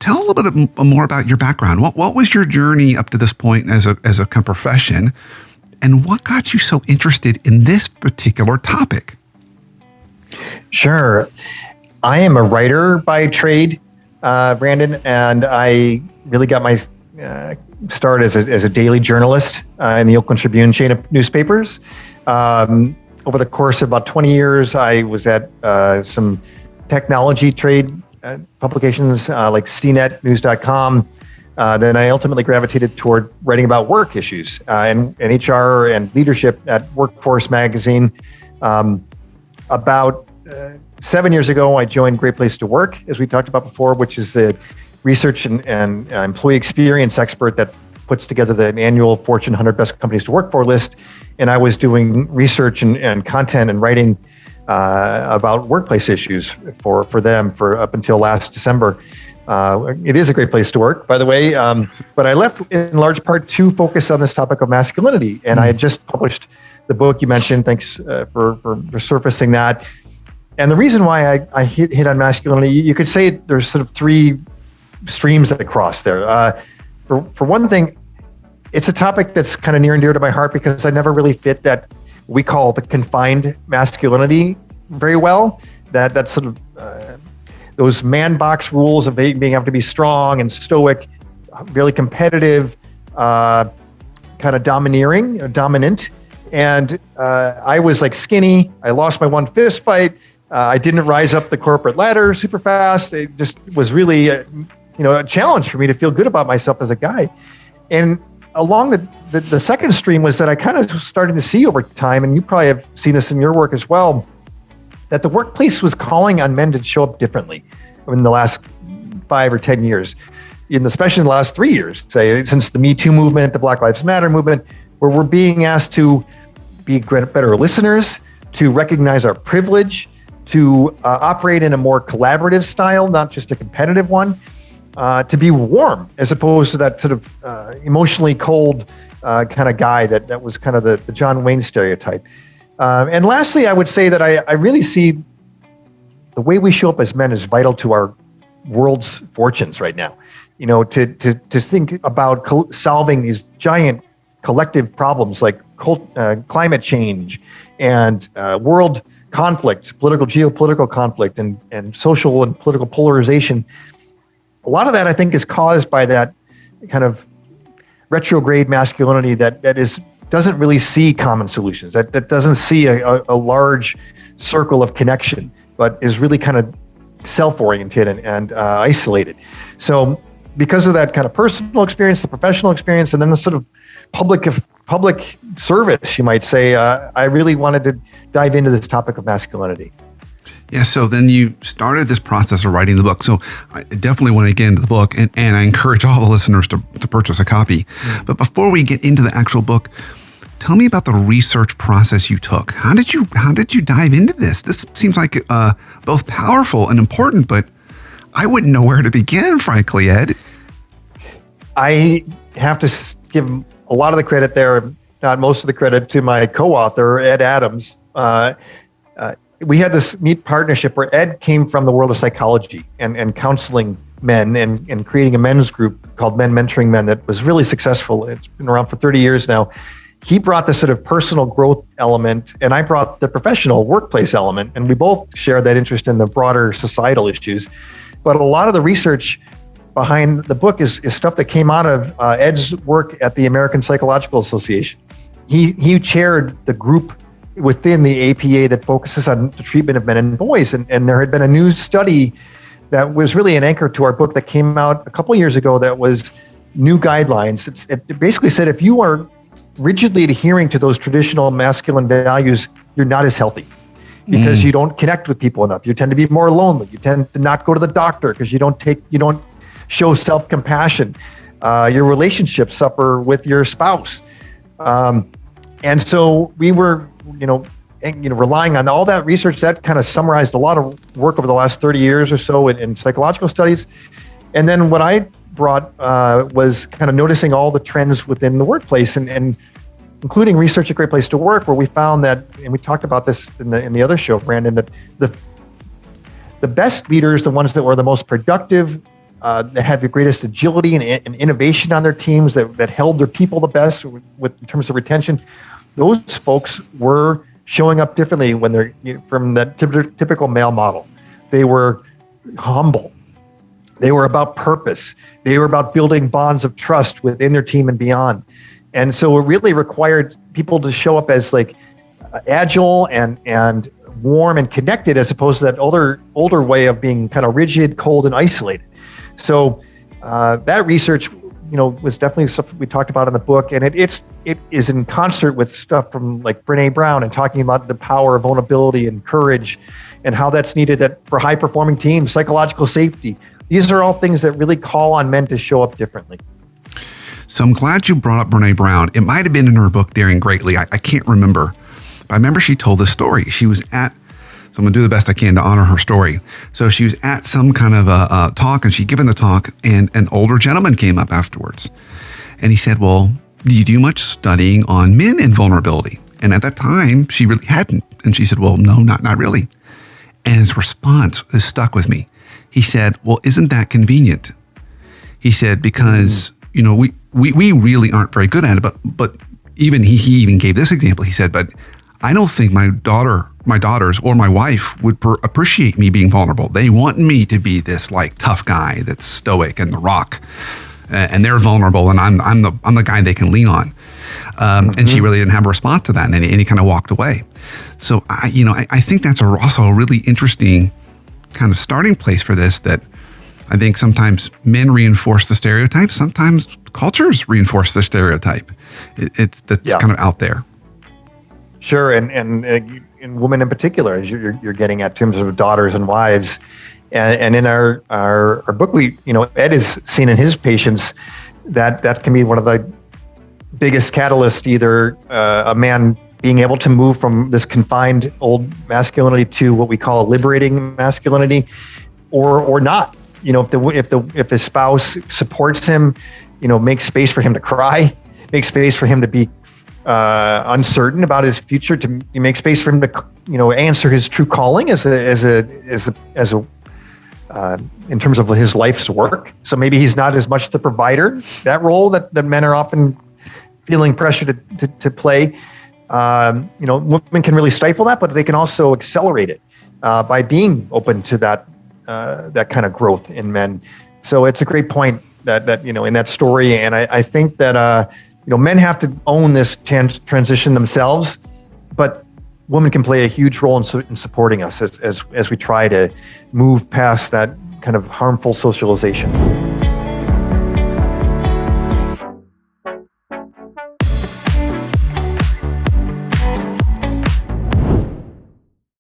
tell a little bit more about your background. What was your journey up to this point as a kind of profession, and what got you so interested in this particular topic? Sure. I am a writer by trade, Brandon, and I really got my start as a daily journalist in the Oakland Tribune chain of newspapers. Over the course of about 20 years, I was at some technology trade publications like CNET, News.com. Then I ultimately gravitated toward writing about work issues and HR and leadership at Workforce Magazine. About 7 years ago, I joined Great Place to Work, as we talked about before, which is the research and employee experience expert that puts together the annual Fortune 100 Best Companies to Work For list. And I was doing research and content and writing about workplace issues for them for up until last December. It is a great place to work, by the way. But I left in large part to focus on this topic of masculinity. And I had just published the book you mentioned. Thanks for surfacing that. And the reason why I hit on masculinity, you could say there's sort of three streams that cross there. For one thing, it's a topic that's kind of near and dear to my heart because I never really fit that we call the confined masculinity very well. That sort of those man box rules of being able to be strong and stoic, really competitive, kind of dominant. And I was like skinny. I lost my one fist fight. I didn't rise up the corporate ladder super fast. It just was really a challenge for me to feel good about myself as a guy. And along the second stream was that I kind of started to see over time, and you probably have seen this in your work as well, that the workplace was calling on men to show up differently in the last 5 or 10 years, especially in the last 3 years, say since the Me Too movement, the Black Lives Matter movement, where we're being asked to be better listeners, to recognize our privilege, to operate in a more collaborative style, not just a competitive one, to be warm as opposed to that sort of emotionally cold kind of guy that was kind of the John Wayne stereotype. And lastly, I would say that I really see the way we show up as men is vital to our world's fortunes right now. To think about solving these giant collective problems like climate change and world conflict, geopolitical conflict, and social and political polarization. A lot of that, I think, is caused by that kind of retrograde masculinity that doesn't really see common solutions, that doesn't see a large circle of connection, but is really kind of self-oriented and isolated. So because of that kind of personal experience, the professional experience, and then the sort of public service, you might say, I really wanted to dive into this topic of masculinity. Yeah, so then you started this process of writing the book. So I definitely want to get into the book, and I encourage all the listeners to purchase a copy. Mm-hmm. But before we get into the actual book, tell me about the research process you took. How did you dive into this? This seems like both powerful and important, but I wouldn't know where to begin, frankly, Ed. I have to give a lot of the credit there, not most of the credit, to my co-author, Ed Adams. We had this neat partnership where Ed came from the world of psychology and counseling men and creating a men's group called Men Mentoring Men that was really successful. It's been around for 30 years now. He brought the sort of personal growth element, and I brought the professional workplace element, and we both shared that interest in the broader societal issues. But a lot of the research behind the book is stuff that came out of Ed's work at the American Psychological Association. He chaired the group within the APA that focuses on the treatment of men and boys. And there had been a new study that was really an anchor to our book that came out a couple of years ago that was new guidelines. It basically said if you are rigidly adhering to those traditional masculine values, you're not as healthy because you don't connect with people enough. You tend to be more lonely. You tend to not go to the doctor because you don't show self-compassion. Your relationships suffer with your spouse. And so we were, relying on all that research that kind of summarized a lot of work over the last 30 years or so in psychological studies. And then what I brought was kind of noticing all the trends within the workplace and including research at Great Place to Work, where we found that, and we talked about this in the other show, Brandon, that the best leaders, the ones that were the most productive, that had the greatest agility and innovation on their teams, that held their people the best in terms of retention, those folks were showing up differently when they're from that typical male model. They were humble. They were about purpose. They were about building bonds of trust within their team and beyond. And so it really required people to show up as like agile and warm and connected, as opposed to that older way of being kind of rigid, cold, and isolated. So that research, was definitely something we talked about in the book, and it is in concert with stuff from like Brené Brown and talking about the power of vulnerability and courage, and how that's needed for high performing teams, psychological safety. These are all things that really call on men to show up differently. So I'm glad you brought up Brené Brown. It might have been in her book, Daring Greatly. I can't remember. But I remember she told this story. She was at, so I'm going to do the best I can to honor her story. So she was at some kind of a talk, and she'd given the talk, and an older gentleman came up afterwards. And he said, well, do you do much studying on men and vulnerability? And at that time, she really hadn't. And she said, well, no, not really. And his response has stuck with me. He said, well, isn't that convenient? He said, because, we really aren't very good at it, but even he even gave this example. He said, but I don't think my daughters or my wife would appreciate me being vulnerable. They want me to be this like tough guy that's stoic and the rock, and they're vulnerable, and I'm the guy they can lean on. And she really didn't have a response to that, and he kind of walked away. So I think that's also a really interesting kind of starting place for this, that I think sometimes men reinforce the stereotype, sometimes cultures reinforce the stereotype. That's kind of out there. Sure, and women in particular, as you're getting at, in terms of daughters and wives, and in our book, Ed has seen in his patients that can be one of the biggest catalysts, either a man being able to move from this confined old masculinity to what we call a liberating masculinity, or not. If his spouse supports him, makes space for him to cry, makes space for him to be uncertain about his future, to make space for him to answer his true calling as a in terms of his life's work. So maybe he's not as much the provider, that role that men are often feeling pressure to play. Women can really stifle that, but they can also accelerate it by being open to that kind of growth in men. So it's a great point that in that story, and I think that men have to own this transition themselves, but women can play a huge role in supporting us as we try to move past that kind of harmful socialization.